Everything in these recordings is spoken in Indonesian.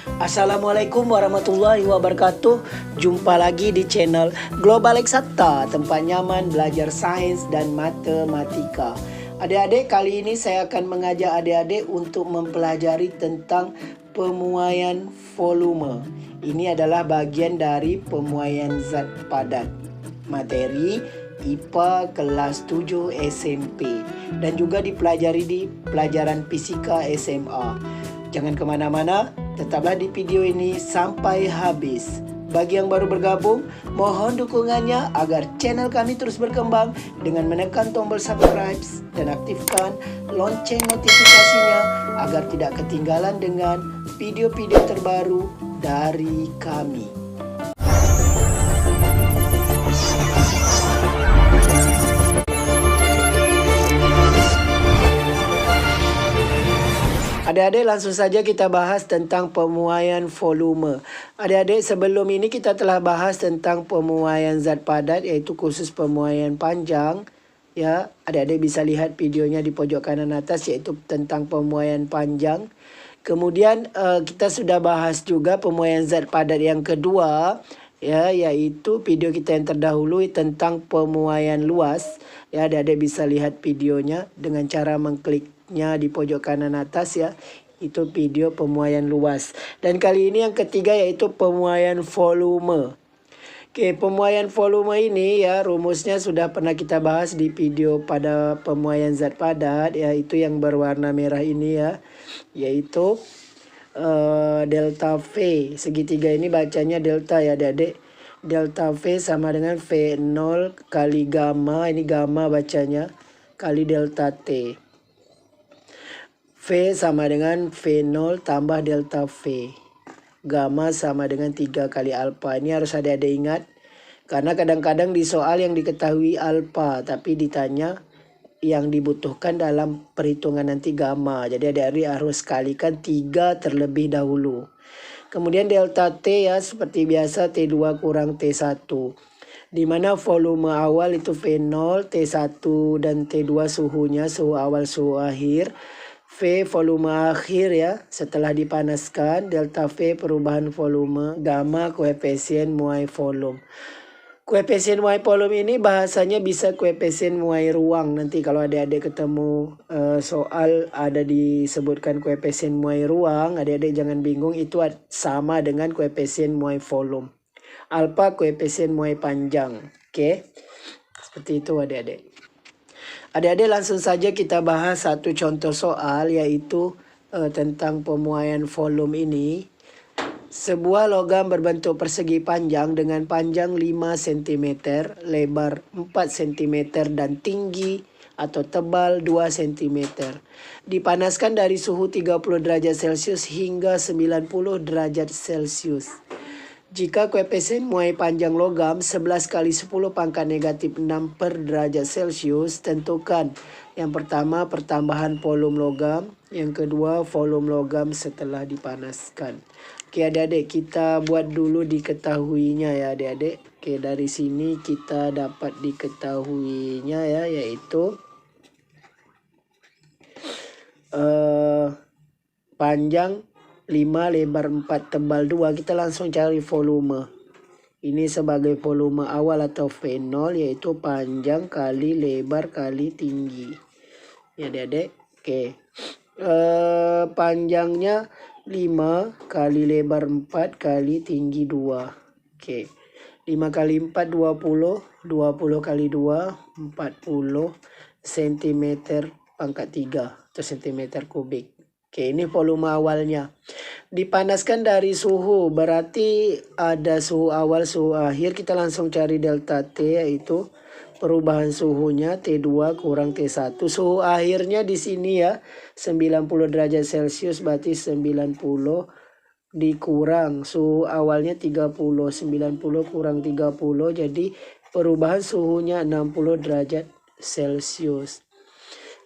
Assalamualaikum warahmatullahi wabarakatuh. Jumpa lagi di channel Global Eksakta, tempat nyaman belajar sains dan matematika. Adik-adik, kali ini saya akan mengajak adik-adik untuk mempelajari tentang pemuaian volume. Ini adalah bagian dari pemuaian zat padat. Materi IPA kelas 7 SMP dan juga dipelajari di pelajaran fisika SMA. Jangan kemana-mana, tetaplah di video ini sampai habis. Bagi yang baru bergabung, mohon dukungannya agar channel kami terus berkembang dengan menekan tombol subscribe dan aktifkan lonceng notifikasinya agar tidak ketinggalan dengan video-video terbaru dari kami. Adik-adik, langsung saja kita bahas tentang pemuaian volume. Adik-adik, sebelum ini kita telah bahas tentang pemuaian zat padat, yaitu khusus pemuaian panjang. Ya, adik-adik bisa lihat videonya di pojok kanan atas, yaitu tentang pemuaian panjang. Kemudian kita sudah bahas juga pemuaian zat padat yang kedua, ya, yaitu video kita yang terdahulu tentang pemuaian luas. Ya, adik-adik bisa lihat videonya dengan cara mengklik di pojok kanan atas, ya, itu video pemuaian luas. Dan kali ini yang ketiga yaitu pemuaian volume. Oke, pemuaian volume ini ya rumusnya sudah pernah kita bahas di video pada pemuaian zat padat, yaitu yang berwarna merah ini, ya, yaitu delta V. Segitiga ini bacanya delta, ya adik-adik. Delta V sama dengan V0 kali gamma, ini gamma bacanya, kali delta T. V sama dengan V0 tambah delta V. Gamma sama dengan 3 kali alfa. Ini harus adik-adik ingat. Karena kadang-kadang di soal yang diketahui alfa, tapi ditanya yang dibutuhkan dalam perhitungan nanti gamma. Jadi adik-adik harus kalikan 3 terlebih dahulu. Kemudian delta T, ya, seperti biasa T2 kurang T1. Di mana volume awal itu V0, T1 dan T2 suhunya, suhu awal, suhu akhir. V volume akhir, ya, setelah dipanaskan. Delta V perubahan volume. Gamma koefisien muai volume. Koefisien muai volume ini bahasanya bisa koefisien muai ruang. Nanti kalau adik-adik ketemu soal ada disebutkan koefisien muai ruang, adik-adik jangan bingung, itu sama dengan koefisien muai volume. Alfa koefisien muai panjang. Oke, seperti itu adik-adik. Adik-adik, langsung saja kita bahas satu contoh soal, yaitu tentang pemuaian volume ini. Sebuah logam berbentuk persegi panjang dengan panjang 5 cm, lebar 4 cm dan tinggi atau tebal 2 cm. Dipanaskan dari suhu 30 derajat Celcius hingga 90 derajat Celcius. Jika koefisien muai panjang logam 11 kali 10 pangkat negatif 6 per derajat Celcius, tentukan. Yang pertama, pertambahan volume logam. Yang kedua, volume logam setelah dipanaskan. Oke adik-adik, kita buat dulu diketahuinya, ya adik-adik. Oke, dari sini kita dapat diketahuinya, ya, yaitu panjang 5, lebar 4, tebal 2. Kita langsung cari volume. Ini sebagai volume awal atau V0, yaitu panjang kali lebar kali tinggi. Ya adik-adik. Oke. Panjangnya 5 kali lebar 4 kali tinggi 2. Oke. 5 kali 4 20. 20 kali 2 40 cm pangkat 3 atau cm kubik. Oke, ini volume awalnya. Dipanaskan dari suhu, berarti ada suhu awal, suhu akhir. Kita langsung cari delta T, yaitu perubahan suhunya T2 kurang T1. Suhu akhirnya di sini, ya, 90 derajat Celcius, berarti 90 dikurang suhu awalnya 30. 90 kurang 30, jadi perubahan suhunya 60 derajat Celcius.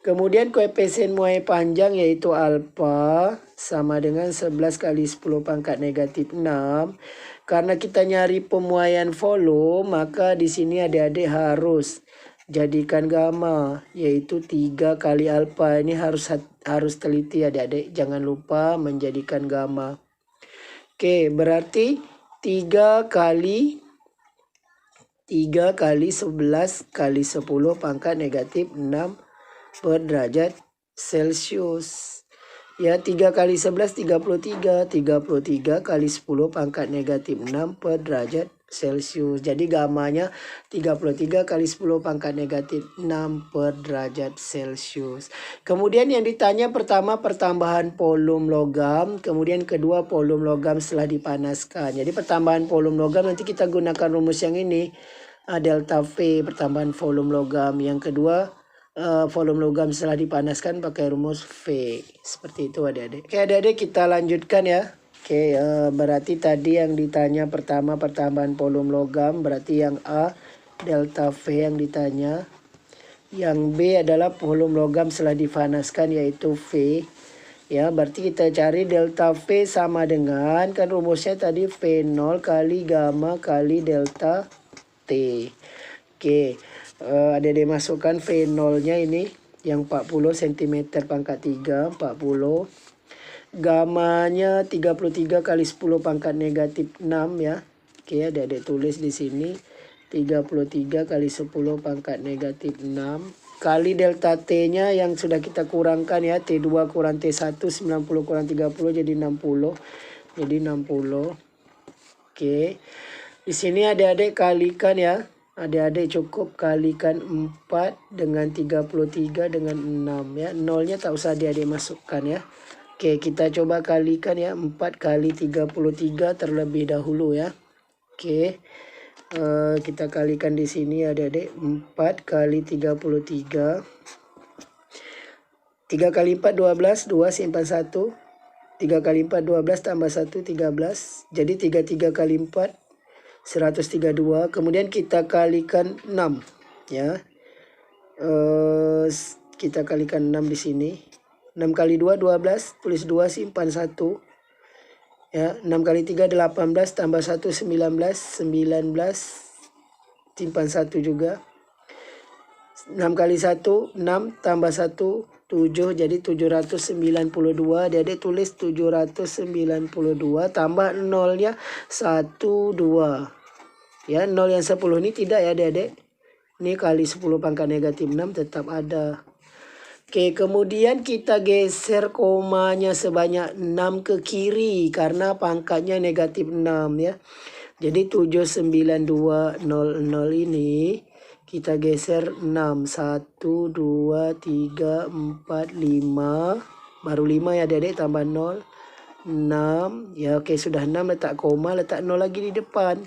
Kemudian koefisien muai panjang yaitu alfa sama dengan 11 kali 10 pangkat negatif 6. Karena kita nyari pemuaian volume, maka di sini adik-adik harus jadikan gamma, yaitu 3 kali alfa. Ini harus teliti adik-adik, jangan lupa menjadikan gamma. Oke, berarti 3 kali 11 kali 10 pangkat negatif 6 per derajat Celcius. Ya, 3 kali 11 33. 33 kali 10 pangkat negatif 6 per derajat Celcius. Jadi gamanya 33 kali 10 pangkat negatif 6 per derajat Celcius. Kemudian yang ditanya pertama pertambahan volume logam. Kemudian kedua volume logam setelah dipanaskan. Jadi pertambahan volume logam nanti kita gunakan rumus yang ini. Delta V pertambahan volume logam. Yang kedua volume logam setelah dipanaskan pakai rumus V. Seperti itu adik-adik. Oke adik-adik kita lanjutkan ya. Oke berarti tadi yang ditanya pertama pertambahan volume logam. Berarti yang A delta V yang ditanya. Yang B adalah volume logam setelah dipanaskan yaitu V. Ya berarti kita cari delta V sama dengan kan rumusnya tadi V0 kali gamma kali delta T. Oke. Adik-adik masukkan V0-nya ini yang 40 cm pangkat 3, 40. Gamanya 33 kali 10 pangkat negatif 6 ya. Oke, adik-adik tulis di sini 33 kali 10 pangkat negatif 6. Kali delta T-nya yang sudah kita kurangkan ya. T2 kurang T1, 90 kurang 30 jadi 60. Jadi 60. Oke. Di sini adik-adik kalikan ya. Adik-adik cukup kalikan 4 dengan 33 dengan 6 ya. Nolnya tak usah adik-adik masukkan ya. Oke, kita coba kalikan ya. 4 kali 33 terlebih dahulu ya. Oke. Kita kalikan di sini adik-adik. 4 kali 33. 3 kali 4 12. 2 simpan 1. 3 kali 4 12 tambah 1 13. Jadi 33 kali 4. 132. Kemudian kita kalikan 6 ya. Kita kalikan 6 di sini. 6 kali 2 12, tulis 2 simpan 1. Ya, 6 kali 3 18 tambah 1 19, 19 simpan 1 juga. 6 kali 1 6 tambah 1 7 jadi 792. Adik tulis 792 tambah nolnya 1 2. Ya, 0 yang 10 ini tidak ya adik-adik. Ini kali 10 pangkat negatif 6 tetap ada. Oke, kemudian kita geser komanya sebanyak 6 ke kiri karena pangkatnya negatif 6 ya. Jadi 79200 ini kita geser 6. 1, 2, 3, 4, 5. Baru 5 ya adik-adik tambah 0. 6. Ya oke sudah 6 letak koma, letak 0 lagi di depan.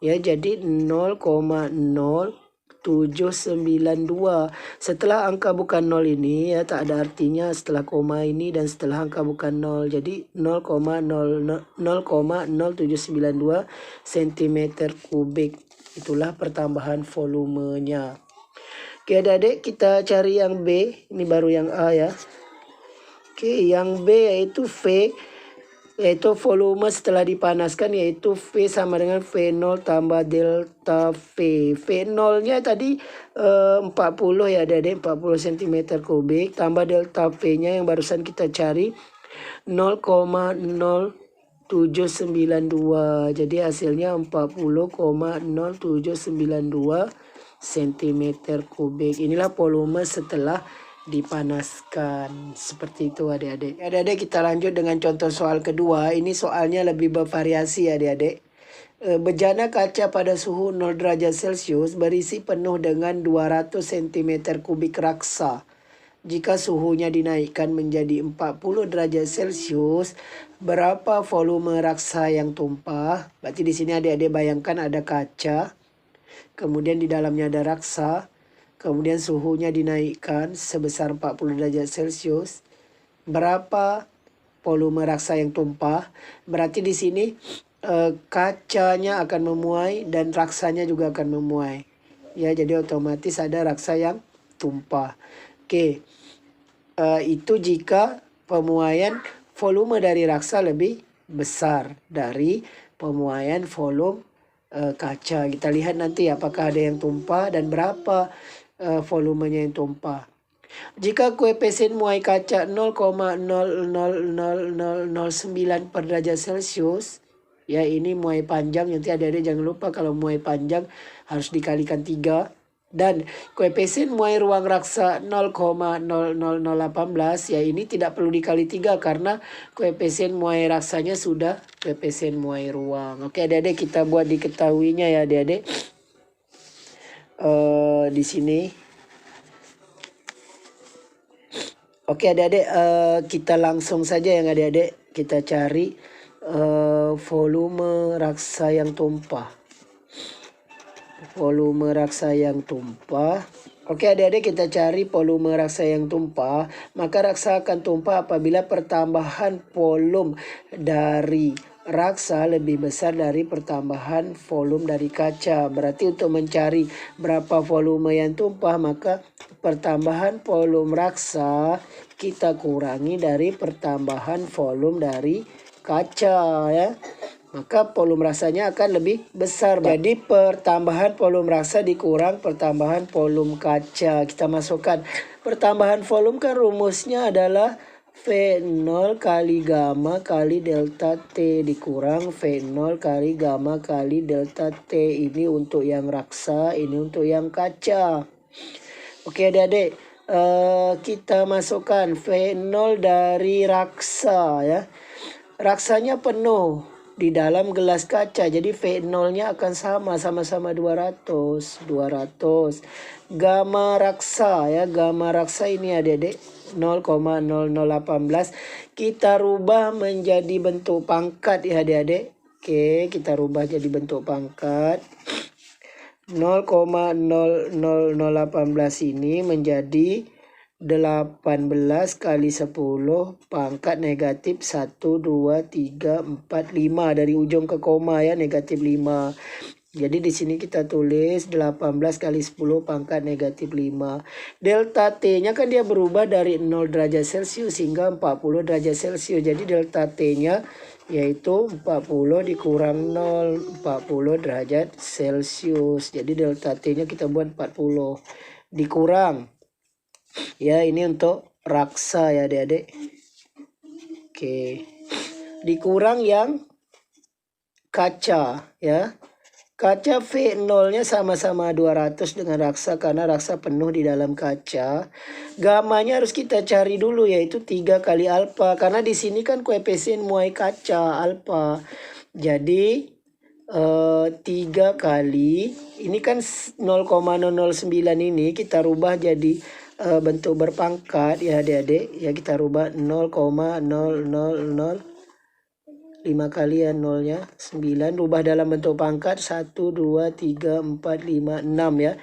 Ya jadi 0,0792. Setelah angka bukan 0 ini ya tak ada artinya setelah koma ini dan setelah angka bukan 0. Jadi 0,0792 cm kubik. Itulah pertambahan volumenya. Oke adik-adik kita cari yang B. Ini baru yang A ya. Oke yang B yaitu V. Yaitu volume setelah dipanaskan yaitu V sama dengan V0 tambah delta V. V0 nya tadi 40 ya adik-adik, 40 cm kubik. Tambah delta V nya yang barusan kita cari 0,0792. Jadi hasilnya 40,0792 cm kubik. Inilah volume setelah dipanaskan. Seperti itu adik-adik. Adik-adik kita lanjut dengan contoh soal kedua. Ini soalnya lebih bervariasi adik-adik. Bejana kaca pada suhu 0 derajat Celcius berisi penuh dengan 200 cm kubik raksa. Jika suhunya dinaikkan menjadi 40 derajat Celcius, berapa volume raksa yang tumpah? Berarti di sini adik-adik bayangkan ada kaca. Kemudian di dalamnya ada raksa. Kemudian suhunya dinaikkan sebesar 40 derajat Celcius. Berapa volume raksa yang tumpah? Berarti di sini kacanya akan memuai dan raksanya juga akan memuai. Ya, jadi otomatis ada raksa yang tumpah. Oke, itu jika pemuaian volume dari raksa lebih besar dari pemuaian volume kaca. Kita lihat nanti apakah ada yang tumpah dan berapa volumenya yang tumpah. Jika koefisien muai kaca 0,0000009 per derajat Celcius, ya ini muai panjang, nanti adik-adik jangan lupa kalau muai panjang harus dikalikan 3. Dan koefisien muai ruang raksa 0,00018, ya ini tidak perlu dikali 3 karena koefisien muai raksanya sudah koefisien muai ruang. Oke adik-adik, kita buat diketahuinya ya adik-adik. Di sini. Oke adik-adik, kita langsung saja ya adik-adik, kita cari volume raksa yang tumpah. Volume raksa yang tumpah. Oke adik-adik, kita cari volume raksa yang tumpah. Maka raksa akan tumpah apabila pertambahan volume dari raksa lebih besar dari pertambahan volume dari kaca. Berarti untuk mencari berapa volume yang tumpah, maka pertambahan volume raksa kita kurangi dari pertambahan volume dari kaca ya. Maka volume raksanya akan lebih besar. Jadi pertambahan volume raksa dikurang pertambahan volume kaca. Kita masukkan pertambahan volume, kan rumusnya adalah V0 kali gamma kali delta T dikurang V0 kali gamma kali delta T. Ini untuk yang raksa, ini untuk yang kaca. Oke adik-adik, kita masukkan V0 dari raksa ya. Raksanya penuh di dalam gelas kaca, jadi V0-nya akan sama-sama 200. Gamma raksa ya, gamma raksa ini adik-adik 0,0018 kita rubah menjadi bentuk pangkat ya adik-adik. Oke, kita rubah jadi bentuk pangkat. 0,00018 ini menjadi 18 kali 10 pangkat negatif 1, 2, 3, 4, 5. Dari ujung ke koma ya, negatif 5. Jadi di sini kita tulis 18 kali 10 pangkat negatif 5. Delta T-nya kan dia berubah dari 0 derajat Celcius hingga 40 derajat Celcius. Jadi delta T-nya yaitu 40 dikurang 0, 40 derajat Celcius. Jadi delta T-nya kita buat 40 dikurang. Ya ini untuk raksa ya adik-adik. Oke. Dikurang yang kaca ya. Kaca V0-nya sama-sama 200 dengan raksa karena raksa penuh di dalam kaca. Gamanya harus kita cari dulu yaitu 3 kali alfa karena di sini kan koefisien muai kaca alfa. Jadi 3 kali ini kan 0,009 ini kita rubah jadi bentuk berpangkat ya adik-adik. Ya kita rubah 0,000 5 kali ya nolnya 9, rubah dalam bentuk pangkat 1, 2, 3, 4, 5, 6 ya.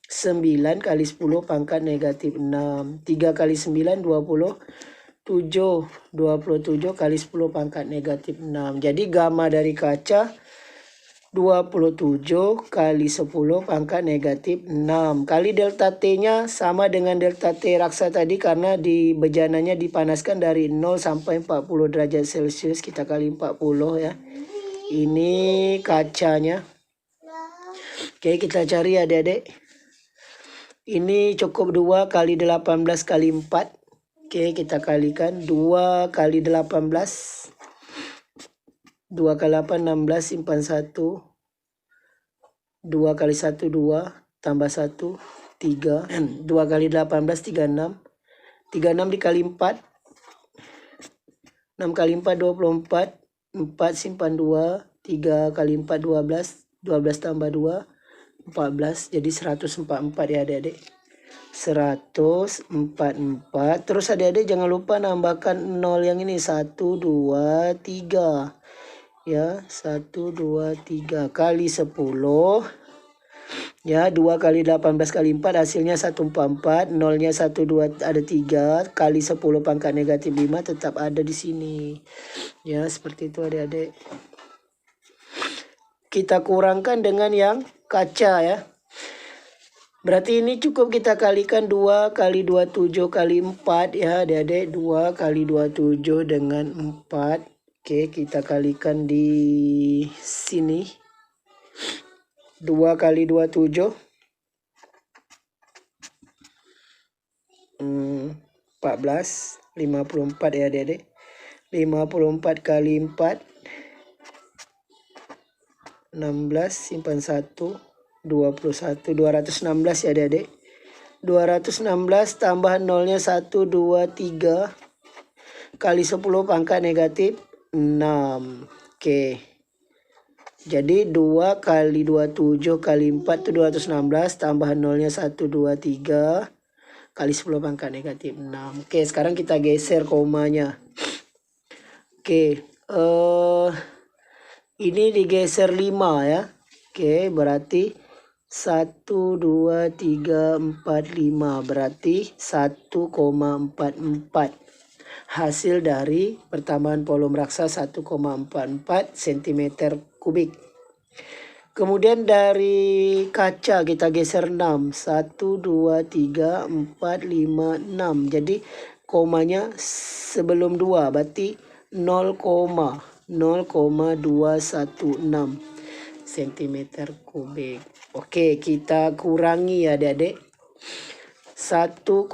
9 kali 10 pangkat negatif 6. 3 kali 9 27. 27 kali 10 pangkat negatif 6. Jadi gamma dari kaca 27 kali 10 pangkat negatif 6. Kali delta T-nya sama dengan delta T raksa tadi karena di bejananya dipanaskan dari 0 sampai 40 derajat Celcius. Kita kali 40 ya. Ini kacanya. Oke, kita cari adik-adik. Ini cukup 2 kali 18 kali 4. Oke, kita kalikan 2 kali 18. 2 kali 8, 16, simpan 1. 2 kali 1, 2. Tambah 1, 3. 2 kali 18, 36. 36 dikali 4. 6 kali 4, 24. 4 simpan 2. 3 kali 4, 12. 12 tambah 2, 14. Jadi 144 ya adik-adik. 144. Terus adik-adik jangan lupa nambahkan 0 yang ini. 1, 2, 3. Ya 1, 2, 3 kali 10 ya 2 kali 18 kali 4 hasilnya 144. 0 nya 1, 2 ada 3 kali 10 pangkat negatif 5 tetap ada di sini ya. Seperti itu adik-adik. Kita kurangkan dengan yang kaca ya. Berarti ini cukup kita kalikan 2 kali 27 kali 4 ya adik-adik. 2 kali 27 dengan 4. Oke, kita kalikan di sini. 2 kali 27. 14, 54 ya adik-adik. 54 kali 4, 16, simpan 1, 21, 216 ya adik-adik. 216 tambah nolnya 1, 2, 3, kali 10 pangkat negatif 6. Oke. Jadi 2 kali 27 kali 4 itu 216, tambah nolnya 1, 2, 3, kali 10 pangkat negatif 6. Oke, sekarang kita geser komanya. Oke, ini digeser 5 ya. Oke, berarti 1, 2, 3, 4, 5. Berarti 1,44. Hasil dari pertambahan volume raksa 1,44 cm kubik. Kemudian dari kaca kita geser 6. 1, 2, 3, 4, 5, 6. Jadi komanya sebelum 2. Berarti 0,216 cm kubik. Oke, kita kurangi ya adik-adik. 1,44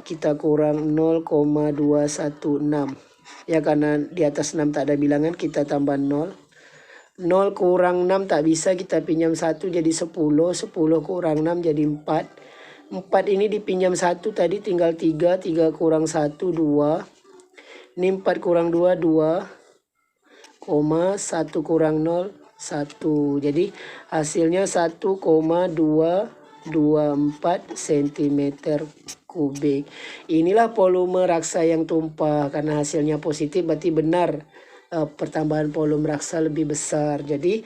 kita kurang 0,216. Ya, karena di atas 6 tak ada bilangan, kita tambah 0. 0 kurang 6 tak bisa, kita pinjam 1 jadi 10. 10 kurang 6 jadi 4. 4 ini dipinjam 1 tadi tinggal 3. 3 kurang 1, 2. Ini 4 kurang 2, 2. 1 kurang 0, 1. Jadi hasilnya 1,224 cm kubik. Inilah volume raksa yang tumpah. Karena hasilnya positif berarti benar pertambahan volume raksa lebih besar. Jadi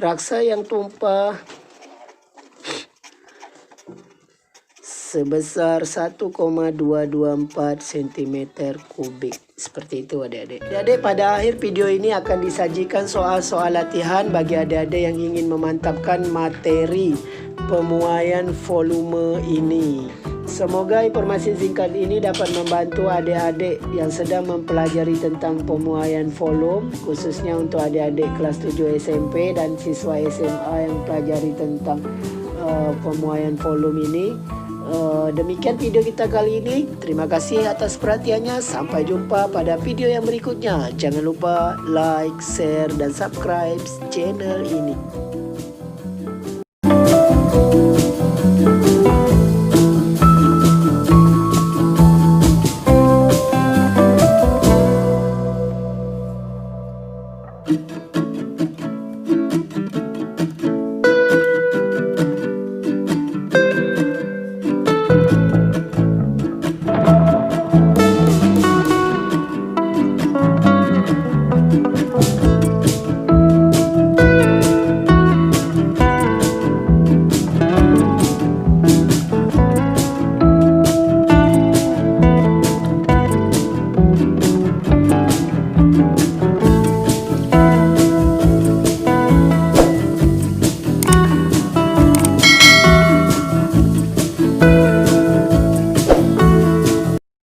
raksa yang tumpah sebesar 1,224 cm kubik. Seperti itu adik-adik. Adik-adik, pada akhir video ini akan disajikan soal-soal latihan bagi adik-adik yang ingin memantapkan materi pemuaian volume ini. Semoga informasi singkat ini dapat membantu adik-adik yang sedang mempelajari tentang pemuaian volume, khususnya untuk adik-adik kelas 7 SMP dan siswa SMA yang pelajari tentang pemuaian volume ini. Demikian video kita kali ini. Terima kasih atas perhatiannya. Sampai jumpa pada video yang berikutnya. Jangan lupa like, share, dan subscribe channel ini.